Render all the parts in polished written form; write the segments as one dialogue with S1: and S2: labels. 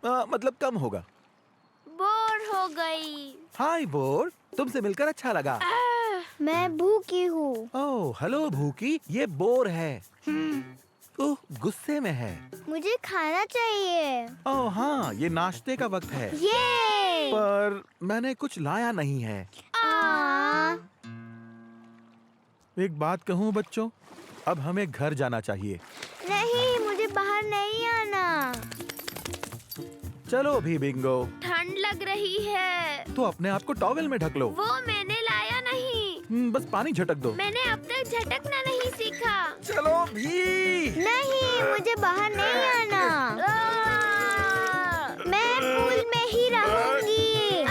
S1: मतलब कम होगा।
S2: बोर हो गई।
S1: हाय बोर, तुमसे मिलकर अच्छा लगा।
S3: मैं भूखी हूँ।
S1: ओह हेलो भूखी, ये बोर है। ओह गुस्से में है।
S3: मुझे खाना चाहिए।
S1: ओह हाँ, ये नाश्ते का वक्त है।
S3: ये
S1: पर मैंने कुछ लाया नहीं है। एक बात कहूँ बच्चों, अब हमें घर जाना चाहिए।
S3: नहीं, मुझे बाहर नहीं आना।
S1: चलो भी बिंगो।
S2: ठंड लग रही है।
S1: तो अपने आप को टॉवेल में ढक लो।
S2: वो मैंने लाया नहीं।
S1: बस पानी झटक दो।
S2: मैंने अब तक झटकना नहीं सीखा।
S1: चलो भी।
S3: नहीं, मुझे बाहर नहीं आना। मैं पूल में ही रहूंगी।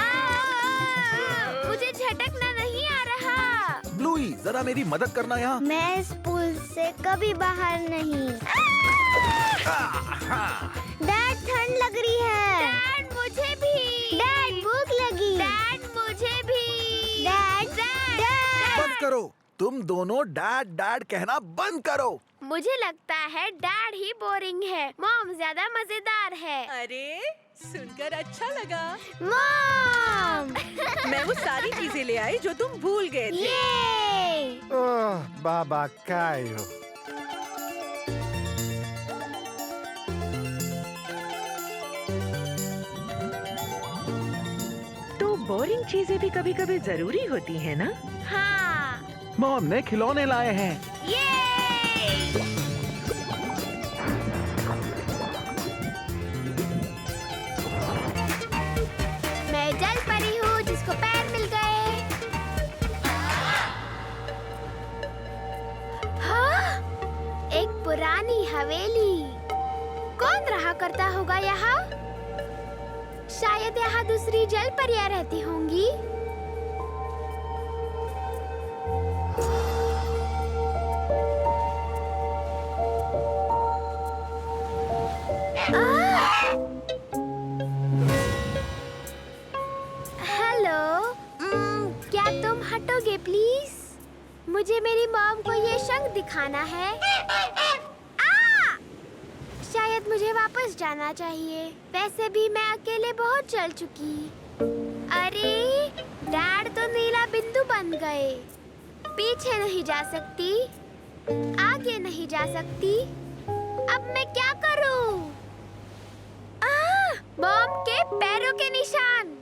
S2: मुझे झटकना नहीं आ रहा।
S1: ब्लूई, जरा मेरी मदद करना यहाँ।
S3: मैं इस पूल से कभी बाहर नहीं। डैड, ठंड लग रही है।
S2: डैड मुझे भी।
S3: डैड, भूख लगी।
S2: डैड मुझे भी।
S3: Dad, dad.
S1: बंद करो, तुम दोनों डैड डैड कहना बंद करो।
S2: मुझे लगता है डैड ही बोरिंग है। मॉम ज्यादा मजेदार है।
S4: अरे सुनकर अच्छा लगा।
S3: मॉम।
S4: मैं वो सारी चीजें ले आई जो तुम भूल गए थे।
S3: ये
S1: ओह बाबा कायो।
S4: तो बोरिंग चीजें भी कभी कभी जरूरी होती है ना।
S2: हाँ।
S1: मॉम ने खिलौने लाए हैं।
S2: ये मैं जल परी हूँ जिसको पैर मिल गए। हाँ? एक पुरानी हवेली। कौन रहा करता होगा यहाँ? शायद यहाँ दूसरी जल परियां रहती होंगी। हेलो, क्या तुम हटोगे प्लीज? मुझे मेरी मॉम को ये शंख दिखाना है। शायद मुझे वापस जाना चाहिए। वैसे भी मैं अकेले बहुत चल चुकी। अरे, डैड तो नीला बिंदु बन गए। पीछे नहीं जा सकती, आगे नहीं जा सकती। अब मैं क्या करूं? मॉम के पैरों के निशान।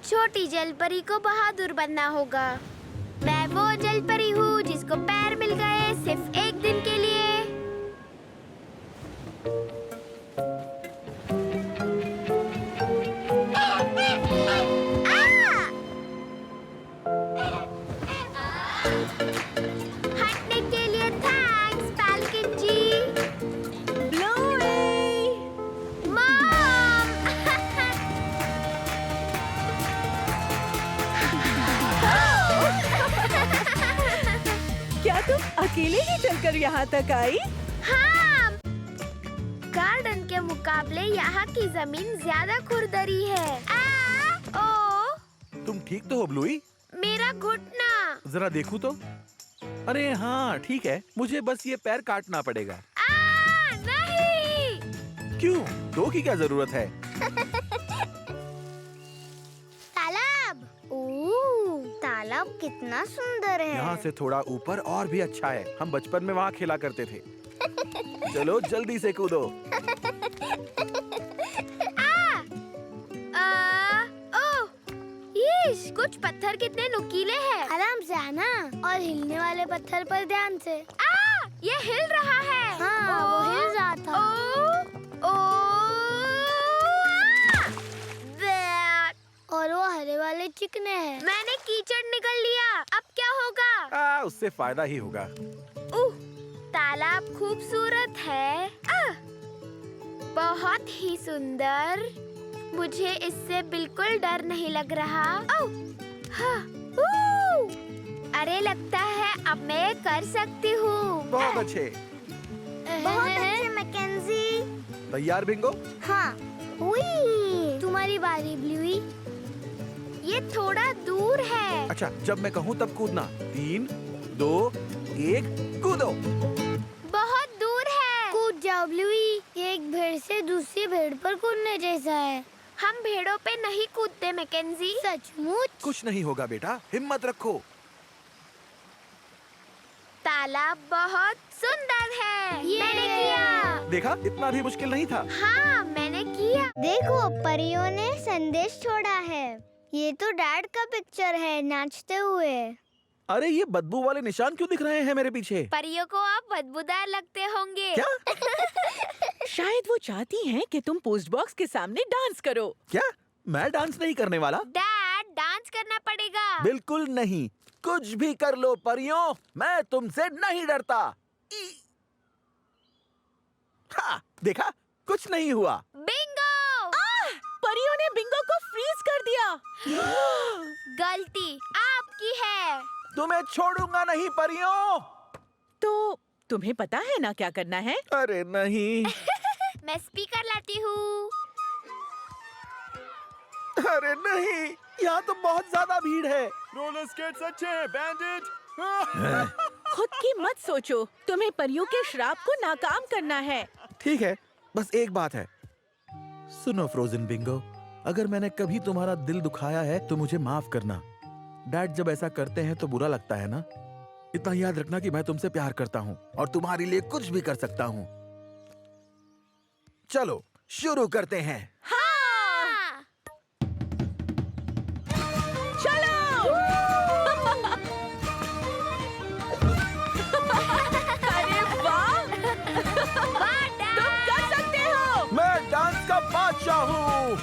S2: छोटी जलपरी को बहादुर बनना होगा। मैं वो जलपरी हूँ जिसको पैर मिल गए सिर्फ एक दिन के लिए। हटने के लिए थैंक्स पैल्किन जी।
S4: ब्लूई,
S2: मॉम।
S4: क्या तुम अकेले ही चलकर यहाँ तक आई?
S2: हाँ, गार्डन के मुकाबले यहाँ की जमीन ज्यादा खुरदरी है। ओ,
S1: तुम ठीक तो हो ब्लूई?
S2: मेरा घुटना।
S1: जरा देखूं तो। अरे हाँ ठीक है, मुझे बस ये पैर काटना पड़ेगा।
S2: नहीं।
S1: क्यों? दो की क्या जरूरत है?
S3: तालाब। ओह, तालाब कितना सुंदर है।
S1: यहाँ से थोड़ा ऊपर और भी अच्छा है। हम बचपन में वहाँ खेला करते थे। चलो जल्दी से कूदो।
S2: कुछ पत्थर कितने नुकीले हैं।
S3: आराम से आना और हिलने वाले पत्थर पर ध्यान से।
S2: ये हिल रहा है।
S3: हाँ, वो हिल रहा था। और वो हरे वाले चिकने हैं।
S2: मैंने कीचड़ निकल लिया। अब क्या होगा?
S1: उससे फायदा ही होगा।
S2: तालाब खूबसूरत है। बहुत ही सुंदर। मुझे इससे बिल्कुल डर नहीं लग रहा। अरे लगता है अब मैं कर सकती हूँ।
S1: बहुत अच्छे।
S3: बहुत अच्छे मैकेंजी।
S1: तैयार बिंगो?
S3: हाँ। हुई। तुम्हारी बारी ब्लूई।
S2: ये थोड़ा दूर है।
S1: अच्छा, जब मैं कहूँ तब कूदना। 3, 2, 1, कूदो।
S2: बहुत दूर है।
S3: कूद जाओ ब्लूई। एक भेड़ से दूसरी भेड़ पर कूदने जैसा है।
S2: हम भेड़ों पे नहीं कूदते मैकेंजी।
S3: सचमुच?
S1: कुछ नहीं होगा बेटा, हिम्मत रखो।
S2: तालाब बहुत सुंदर है। मैंने किया।
S1: देखा, इतना भी मुश्किल नहीं था।
S2: हाँ, मैंने किया।
S3: देखो, परियों ने संदेश छोड़ा है। ये तो डैड का पिक्चर है नाचते हुए।
S1: अरे ये बदबू वाले निशान क्यों दिख रहे हैं मेरे पीछे?
S2: परियों को आप बदबूदार लगते होंगे।
S1: क्या?
S4: शायद वो चाहती हैं कि तुम पोस्ट बॉक्स के सामने डांस करो।
S1: क्या? मैं डांस नहीं करने वाला।
S2: डैड, डांस करना पड़ेगा।
S1: बिल्कुल नहीं। कुछ भी कर लो परियों, मैं तुमसे नहीं डरता। हाँ, देखा, कुछ नहीं हुआ।
S2: बिंगो!
S4: परियों ने बिंगो को फ्रीज कर दिया।
S2: गलती आपकी है।
S1: तुम्हें छोड़ूंगा नहीं परियों।
S4: तो तुम्हें पता है ना क्या करना है?
S1: अरे नहीं।
S2: मैं स्पीकर लाती हूँ।
S1: अरे नहीं, यहाँ तो बहुत ज्यादा भीड़ है। रोलर स्केट्स अच्छे हैं, बैंडेज।
S4: खुद की मत सोचो, तुम्हें परियों के श्राप को नाकाम करना है।
S1: ठीक है, बस एक बात है। सुनो फ्रोजन बिंगो, अगर मैंने कभी तुम्हारा दिल दुखाया है तो मुझे माफ करना। डैड जब ऐसा करते हैं तो बुरा लगता है ना। इतना याद रखना कि मैं तुमसे प्यार करता हूँ और तुम्हारे लिए कुछ भी कर सकता हूँ। चलो शुरू करते हैं।
S2: हाँ।
S4: चलो! अरे वाह!
S2: वाह,
S4: तुम कर सकते हो!
S1: मैं डांस का बादशाह हूँ।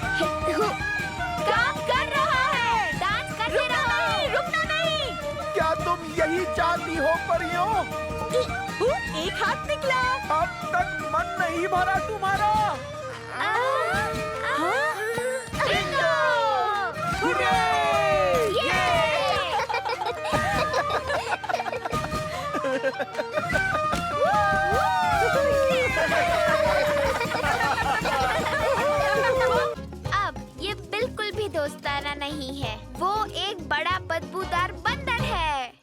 S2: काम कर रहा है। डांस करते रहो।
S4: रुकना नहीं!
S1: क्या तुम यही चाहती हो परियों?
S4: एक हाथ निकला।
S1: अब तक मन नहीं भरा तुम्हारा?
S2: बिंगो!
S1: हुर्रे!
S2: अब ये बिल्कुल भी दोस्ताना नहीं है। वो एक बड़ा बदबूदार बंदर है।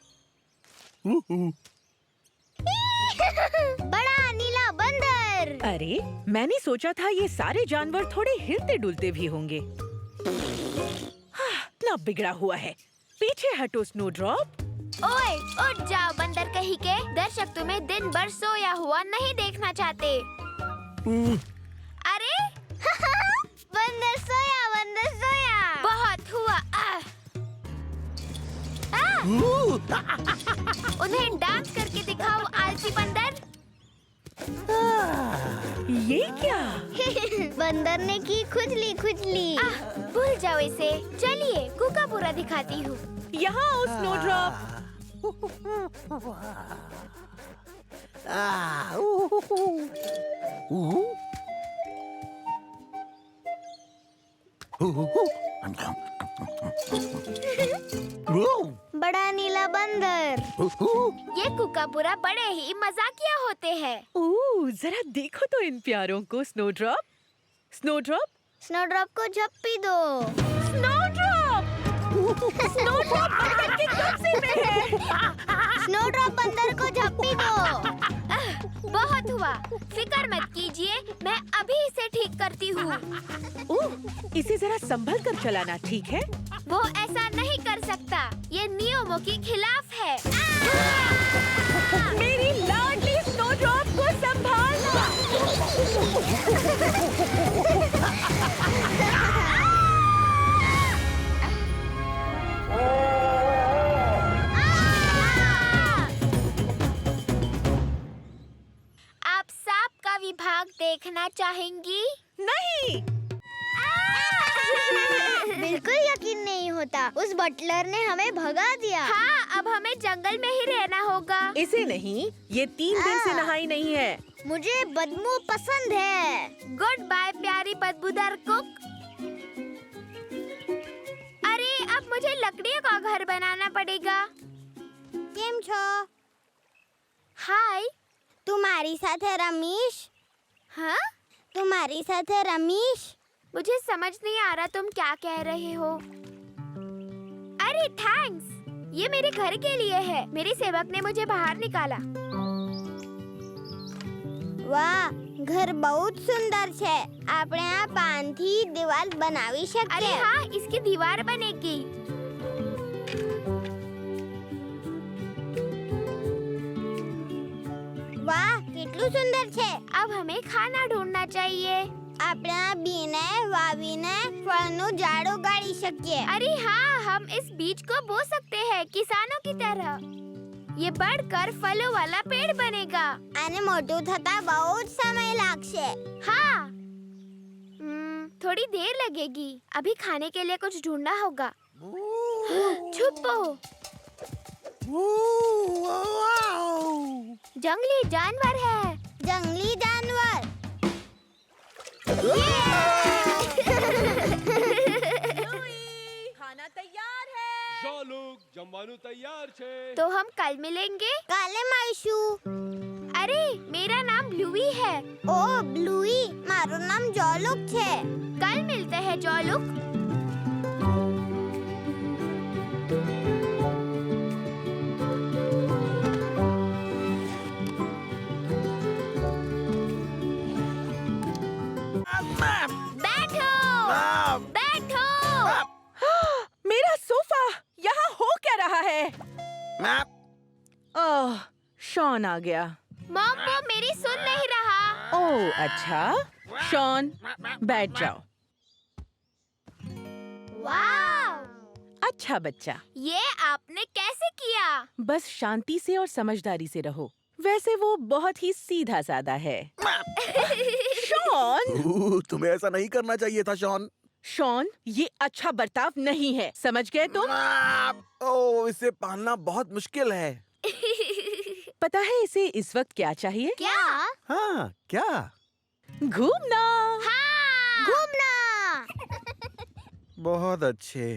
S3: बड़ा नीला बंदर।
S4: अरे, मैंने सोचा था ये सारे जानवर थोड़े हिलते डुलते भी होंगे। ना बिगड़ा हुआ है। पीछे हटो स्नोड्रॉप।
S2: ओए, उठ जाओ बंदर कहीं के। दर्शक तुम्हें दिन भर सोया हुआ नहीं देखना चाहते। अरे
S3: बंदर सोया, बंदर सोया।
S2: बहुत हुआ। उन्हें डांस करके दिखाओ आलसी बंदर।
S4: ये क्या?
S3: बंदर ने की खुजली खुजली।
S2: भूल जाओ इसे। चलिए कुका पूरा दिखाती हूँ।
S4: यहाँ आओ स्नोड्रॉप।
S3: बड़ा नीला बंदर।
S2: ये कुकापुरा बड़े ही मजाकिया होते हैं।
S4: ओह, जरा देखो तो इन प्यारों को। स्नोड्रॉप, स्नोड्रॉप,
S3: स्नोड्रॉप को झप्पी दो।
S4: स्नोड्रॉप! स्नोड्रॉप बंदर के कब्जे में है।
S3: स्नोड्रॉप बंदर को झप्पी दो।
S2: बहुत हुआ। फिक्र मत कीजिए, मैं अभी इसे ठीक करती हूँ।
S4: ओह, इसे जरा संभल कर चलाना, ठीक है?
S2: वो ऐसा नहीं कर सकता। ये नियमों के खिलाफ है।
S4: मेरी लाडली स्नोड्रॉप को संभालना।
S2: आप सांप का विभाग देखना चाहेंगी?
S4: नहीं!
S3: बिल्कुल यकीन नहीं होता। उस बटलर ने हमें भगा दिया।
S2: हाँ, अब हमें जंगल में ही रहना होगा।
S4: इसे नहीं, ये 3 दिन से नहाई नहीं है।
S3: मुझे बदबू पसंद है।
S2: गुड बाय प्यारी बदबूदार कुक। अरे, अब मुझे लकड़ियों का घर बनाना पड़ेगा।
S3: केम छो?
S2: हाय।
S3: तुम्हारी साथ है रमेश।
S2: हाँ?
S3: तुम्हारी साथ है रमेश।
S2: मुझे समझ नहीं आ रहा तुम क्या कह रहे हो। अरे थैंक्स, ये मेरे घर के लिए है। मेरी सेवक ने मुझे बाहर निकाला।
S3: वाह, ઘર બહુ જ સુંદર છે. આપણે આ પાનથી દિવાલ બનાવી
S2: अरे
S3: શકીએ.
S2: हाँ, इसकी दीवार बनेगी.
S3: વાહ, કેટલું સુંદર છે.
S2: अब हमें खाना ढूंढना चाहिए.
S3: આપણે આ બીને વાવીને ફળનું ઝાડ ઉગાડી શકીએ.
S2: अरे हाँ, हम इस बीज को बो सकते हैं किसानों की तरह. ये बढ़कर फलों वाला पेड़ बनेगा.
S3: આને મોટું થતા બહુ જ સમય લાગશે.
S2: हाँ. थोड़ी देर लगेगी. अभी खाने के लिए कुछ ढूंढना होगा. छुपो. जंगली जानवर है.
S3: જંગલી જાનવર.
S4: ખાના તૈયાર હે.
S5: ચાલુક જમવાનું તૈયાર છે.
S2: तो हम कल मिलेंगे.
S3: કાલે મળશું.
S2: अरे मेरा नाम ब्लूई है.
S3: ઓ બ્લુઈ, મારું નામ જોલુક છે.
S2: कल मिलते हैं जोलुक. बैठो. बैठो.
S4: मेरा सोफा यहाँ हो क्या रहा है? ओह, शॉन आ गया.
S2: मॉम वो मेरी सुन नहीं रहा.
S4: ओह अच्छा, शॉन बैठ जाओ.
S2: वाह,
S4: अच्छा बच्चा,
S2: ये आपने कैसे किया?
S4: बस शांति से और समझदारी से रहो. वैसे वो बहुत ही सीधा साधा है. शॉन,
S1: तुम्हें ऐसा नहीं करना चाहिए था शॉन.
S4: शॉन, ये अच्छा बर्ताव नहीं है. समझ गए तुम?
S1: ओ, इसे पालना बहुत मुश्किल है.
S4: पता है इसे इस वक्त क्या चाहिए?
S2: क्या?
S1: हाँ, क्या?
S4: घूमना.
S2: हाँ.
S3: ઘૂમના.
S1: बहुत अच्छे.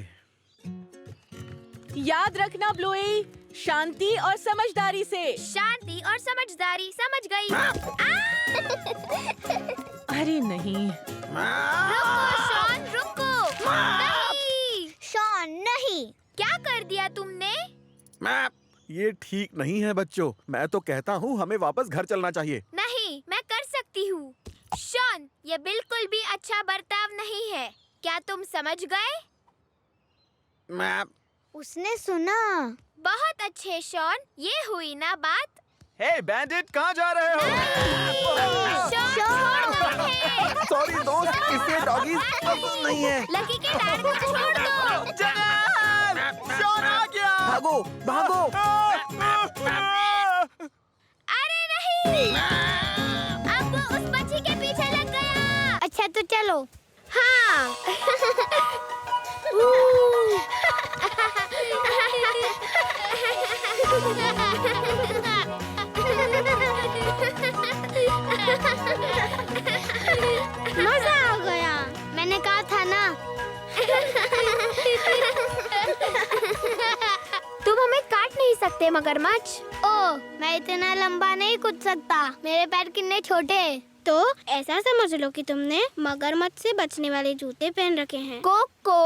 S4: याद रखना ब्लूई, शांति और समझदारी से.
S2: शांति और समझदारी. समझ गई.
S4: अरे नहीं.
S2: रुको शॉन, रुको. नहीं.
S3: શોન નહીં.
S2: क्या कर दिया तुमने?
S1: ये ठीक नहीं है बच्चों. मैं तो कहता हूँ हमें वापस घर चलना चाहिए.
S2: नहीं, मैं कर सकती हूँ. शॉन, ये बिल्कुल भी अच्छा बर्ताव नहीं है. क्या तुम समझ गए?
S3: उसने सुना.
S2: बहुत अच्छे शॉन, ये हुई ना बात.
S1: हे बैंडिट, कहाँ जा रहे हो?
S2: शॉन, छोड़ दो मुझे.
S1: सॉरी दोस्त, इसे डॉगीज पसंद नहीं है.
S2: लकी के डैड को छोड़ दो.
S1: शॉन आ गया. भागो, भागो.
S2: अरे नहीं. अब वो उस बच्ची के पीछे लग गया.
S3: अच्छा तो चलो.
S2: हाँ.
S3: मजा आ गया. मैंने कहा था ना.
S2: तुम हमें काट नहीं सकते मगरमच्छ.
S3: ओ, मैं इतना लंबा नहीं कूद सकता. मेरे पैर कितने छोटे. तो ऐसा समझ लो कि तुमने मगरमच्छ से बचने वाले जूते पहन रखे हैं.
S2: कोको.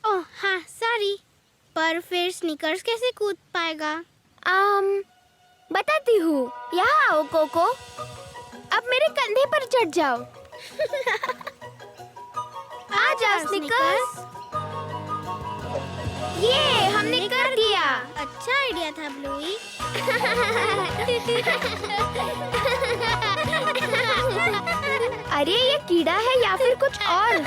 S3: ओह हाँ, सॉरी. पर फिर स्नीकर्स कैसे कूद पाएगा?
S2: बताती हूँ. यहाँ आओ कोको. अब मेरे कंधे पर चढ़ जाओ. आ जाओ स्निकर्स. ये हमने कर दिया.
S3: अच्छा आइडिया था ब्लूई.
S2: अरे ये कीड़ा है या फिर कुछ और?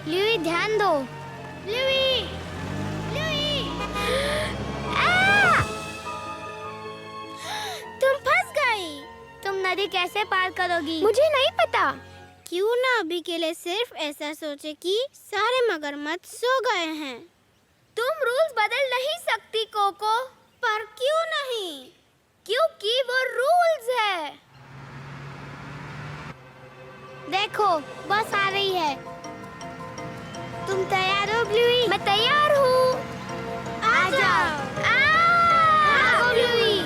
S3: ब्लूई ध्यान दो. ब्लूई, ब्लूई. तुम फंस गई. तुम नदी कैसे पार करोगी?
S2: मुझे नहीं पता.
S3: क्यों ना अभी के लिए सिर्फ ऐसा सोचे कि सारे मगरमच्छ सो गए हैं.
S2: तुम रूल्स बदल नहीं सकती कोको.
S3: पर क्यों नहीं?
S2: क्योंकि वो रूल्स है.
S3: देखो, बस आ रही है. तुम तैयार हो ब्लूई?
S2: मैं तैयार हूँ.
S3: आ जाओ.
S2: भागो
S3: ब्लूई.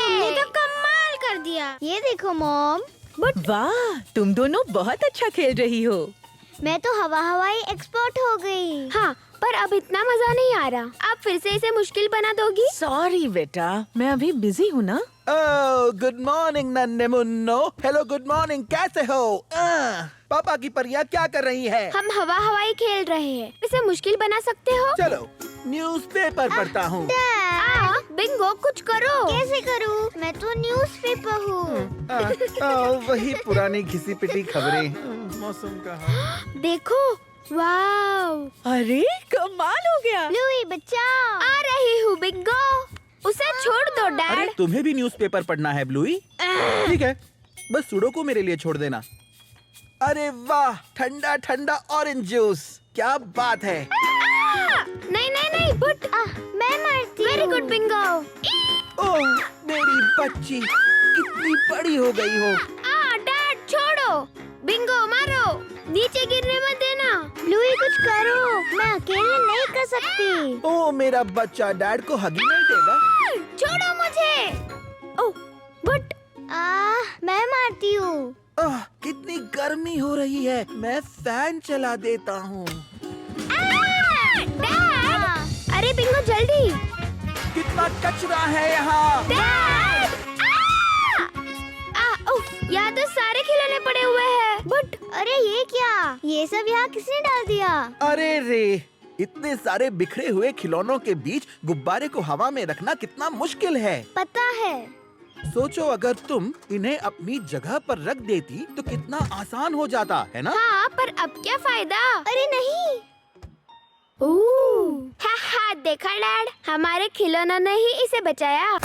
S3: तुमने तो कमाल कर दिया. ये देखो मॉम.
S4: वाह, तुम दोनों बहुत अच्छा खेल रही हो.
S3: मैं तो हवाई एक्सपर्ट हो गई.
S2: हाँ, पर अब इतना मजा नहीं आ रहा। आप फिर से इसे मुश्किल बना दोगी?
S4: सॉरी बेटा, मैं अभी बिजी हूँ ना।
S1: ओह, गुड मॉर्निंग नन्हे मुन्नो। हेलो, गुड मॉर्निंग, कैसे हो? पापा की परियां क्या कर रही है?
S2: हम हवा हवाई खेल रहे हैं। इसे मुश्किल बना सकते हो?
S1: चलो, न्यूज़पेपर पढ़ता हूँ।
S2: बिंगो, कुछ करो।
S3: कैसे करूँ? मैं तो न्यूज़पेपर हूँ।
S1: वही पुरानी घिसी पिटी खबरें। मौसम का हाल।
S2: देखो, वाव!
S4: अरे कमाल हो गया।
S3: ब्लूई बच्चा।
S2: आ रही हूँ बिंगो। उसे छोड़ दो
S1: अरे
S2: डैड।
S1: तुम्हें भी न्यूज़पेपर पढ़ना है ब्लूई? ठीक है, बस सुडोकू मेरे लिए छोड़ देना। अरे वाह, ठंडा ठंडा ऑरेंज जूस, क्या बात है।
S2: नहीं नहीं नहीं, बट
S3: मैं मरती हूँ।
S2: Very good Bingo.
S1: ओह, मेरी बच्ची कितनी बड़ी हो गई हो।
S2: डैड छोड़ो। बिंगो मारो, नीचे गिरने मत देना।
S3: ब्लूई कुछ करो, मैं अकेले नहीं कर सकती।
S1: ओह, मेरा बच्चा डैड को हगी नहीं देगा।
S2: छोड़ो मुझे। ओह, बट
S3: मैं मारती हूँ।
S1: कितनी गर्मी हो रही है, मैं फैन चला देता हूँ।
S2: डैड! अरे बिंगो जल्दी।
S1: कितना कचरा है यहाँ।
S2: डैड! यहाँ तो सारे खिलौने पड़े हुए हैं। बट
S3: अरे ये क्या? ये सब यहाँ किसने डाल दिया?
S1: अरे रे, इतने सारे बिखरे हुए खिलौनों के बीच गुब्बारे को हवा में रखना कितना मुश्किल है।
S3: पता है।
S1: सोचो, अगर तुम इन्हें अपनी जगह पर रख देती तो कितना आसान हो जाता, है ना?
S2: हाँ, पर अब क्या फायदा?
S3: अरे नहीं।
S2: हा, देखा डैड, हमारे खिलौनों ने ही इसे बचाया।